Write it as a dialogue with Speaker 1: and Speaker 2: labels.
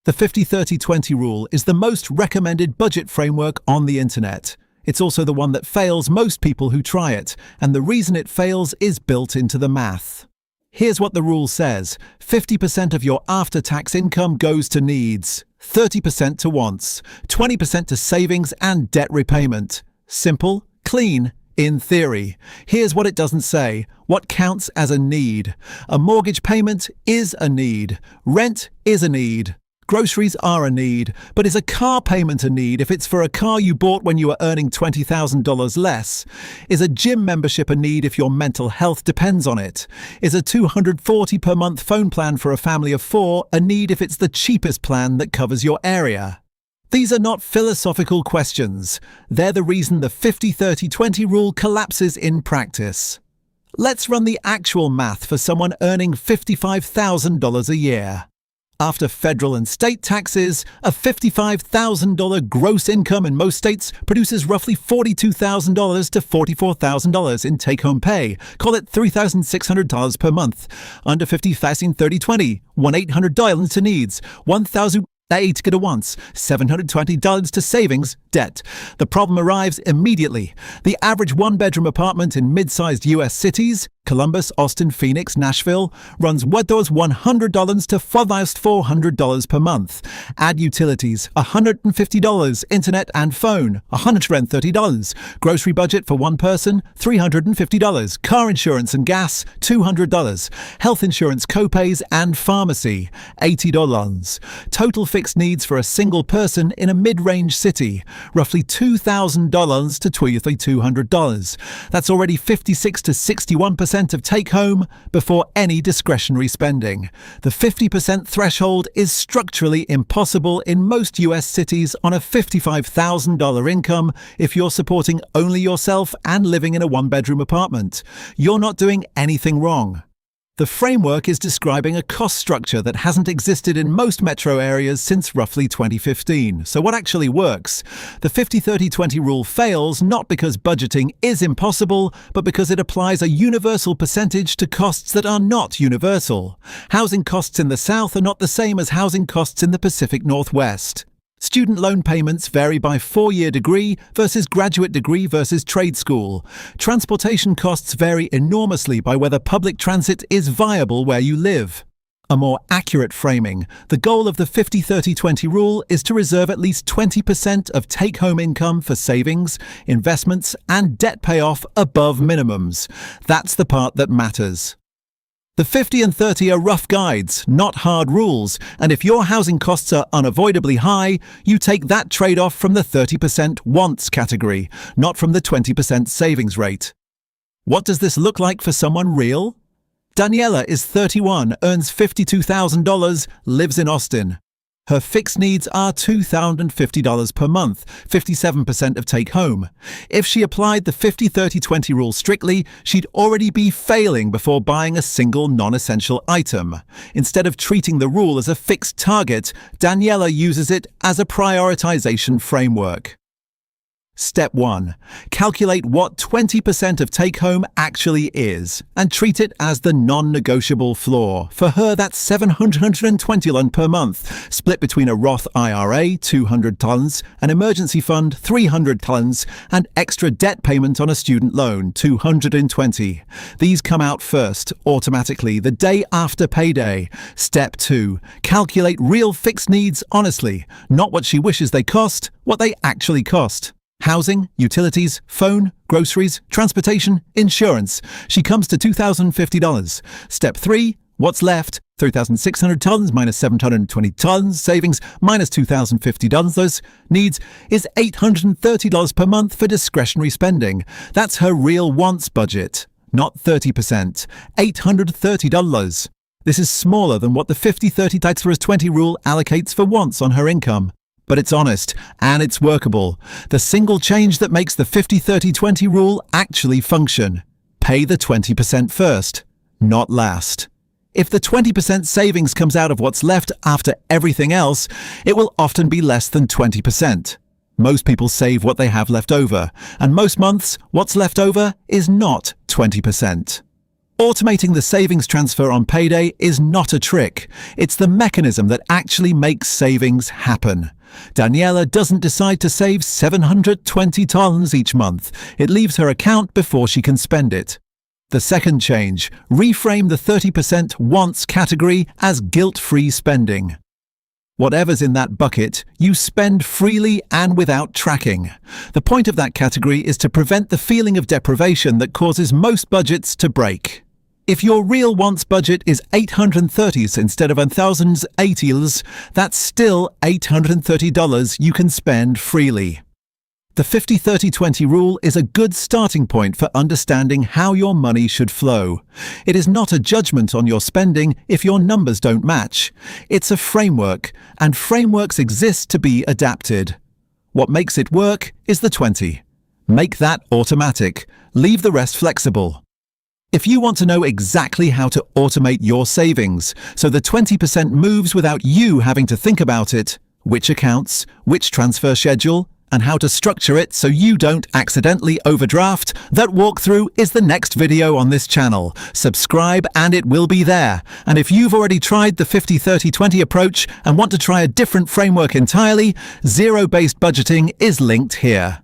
Speaker 1: The 50-30-20 rule is the most recommended budget framework on the internet. It's also the one that fails most people who try it, and the reason it fails is built into the math. Here's what the rule says. 50% of your after-tax income goes to needs, 30% to wants, 20% to savings and debt repayment. Simple, clean, in theory. Here's what it doesn't say. What counts as a need? A mortgage payment is a need. Rent is a need. Groceries are a need, but is a car payment a need if it's for a car you bought when you were earning $20,000 less? Is a gym membership a need if your mental health depends on it? Is a $240 per month phone plan for a family of 4 a need if it's the cheapest plan that covers your area? These are not philosophical questions. They're the reason the 50-30-20 rule collapses in practice. Let's run the actual math for someone earning $55,000 a year. After federal and state taxes, a $55,000 gross income in most states produces roughly $42,000 to $44,000 in take-home pay. Call it $3,600 per month. Under 50-30-20, 1-800 dial into needs, 1,008 to wants, $720 to savings, debt. The problem arrives immediately. The average one-bedroom apartment in mid-sized U.S. cities, Columbus, Austin, Phoenix, Nashville, runs $100 to $400 per month. Add utilities, $150, internet and phone, $130. Grocery budget for one person, $350. Car insurance and gas, $200. Health insurance copays and pharmacy, $80. Total fixed needs for a single person in a mid-range city, roughly $2,000 to $200. That's already 56 to 61% of take-home before any discretionary spending. The 50% threshold is structurally impossible in most US cities on a $55,000 income if you're supporting only yourself and living in a one-bedroom apartment. You're not doing anything wrong. The framework is describing a cost structure that hasn't existed in most metro areas since roughly 2015. So what actually works? The 50-30-20 rule fails not because budgeting is impossible, but because it applies a universal percentage to costs that are not universal. Housing costs in the South are not the same as housing costs in the Pacific Northwest. Student loan payments vary by 4-year degree versus graduate degree versus trade school. Transportation costs vary enormously by whether public transit is viable where you live. A more accurate framing, the goal of the 50-30-20 rule is to reserve at least 20% of take-home income for savings, investments, and debt payoff above minimums. That's the part that matters. The 50 and 30 are rough guides, not hard rules, and if your housing costs are unavoidably high, you take that trade-off from the 30% wants category, not from the 20% savings rate. What does this look like for someone real? Daniela is 31, earns $52,000, lives in Austin. Her fixed needs are $2,050 per month, 57% of take-home. If she applied the 50-30-20 rule strictly, she'd already be failing before buying a single non-essential item. Instead of treating the rule as a fixed target, Daniela uses it as a prioritization framework. Step 1. Calculate what 20% of take-home actually is, and treat it as the non-negotiable floor. For her, that's $720 per month, split between a Roth IRA, $200, an emergency fund, $300, and extra debt payment on a student loan, $220. These come out first, automatically, the day after payday. Step 2. Calculate real fixed needs honestly, not what she wishes they cost, what they actually cost. Housing, utilities, phone, groceries, transportation, insurance. She comes to $2,050. Step 3. What's left? $3,600 minus $720 savings minus $2,050 needs is $830 per month for discretionary spending. That's her real wants budget, not 30%. $830. This is smaller than what the 50-30-20 rule allocates for wants on her income. But it's honest, and it's workable. The single change that makes the 50-30-20 rule actually function. Pay the 20% first, not last. If the 20% savings comes out of what's left after everything else, it will often be less than 20%. Most people save what they have left over, and most months, what's left over is not 20%. Automating the savings transfer on payday is not a trick. It's the mechanism that actually makes savings happen. Daniela doesn't decide to save $720 each month. It leaves her account before she can spend it. The second change, reframe the 30% wants category as guilt-free spending. Whatever's in that bucket, you spend freely and without tracking. The point of that category is to prevent the feeling of deprivation that causes most budgets to break. If your real wants budget is $830 instead of $1,080, that's still $830 you can spend freely. The 50-30-20 rule is a good starting point for understanding how your money should flow. It is not a judgment on your spending if your numbers don't match. It's a framework, and frameworks exist to be adapted. What makes it work is the 20. Make that automatic. Leave the rest flexible. If you want to know exactly how to automate your savings, so the 20% moves without you having to think about it, which accounts, which transfer schedule, and how to structure it so you don't accidentally overdraft, that walkthrough is the next video on this channel. Subscribe and it will be there. And if you've already tried the 50-30-20 approach and want to try a different framework entirely, zero-based budgeting is linked here.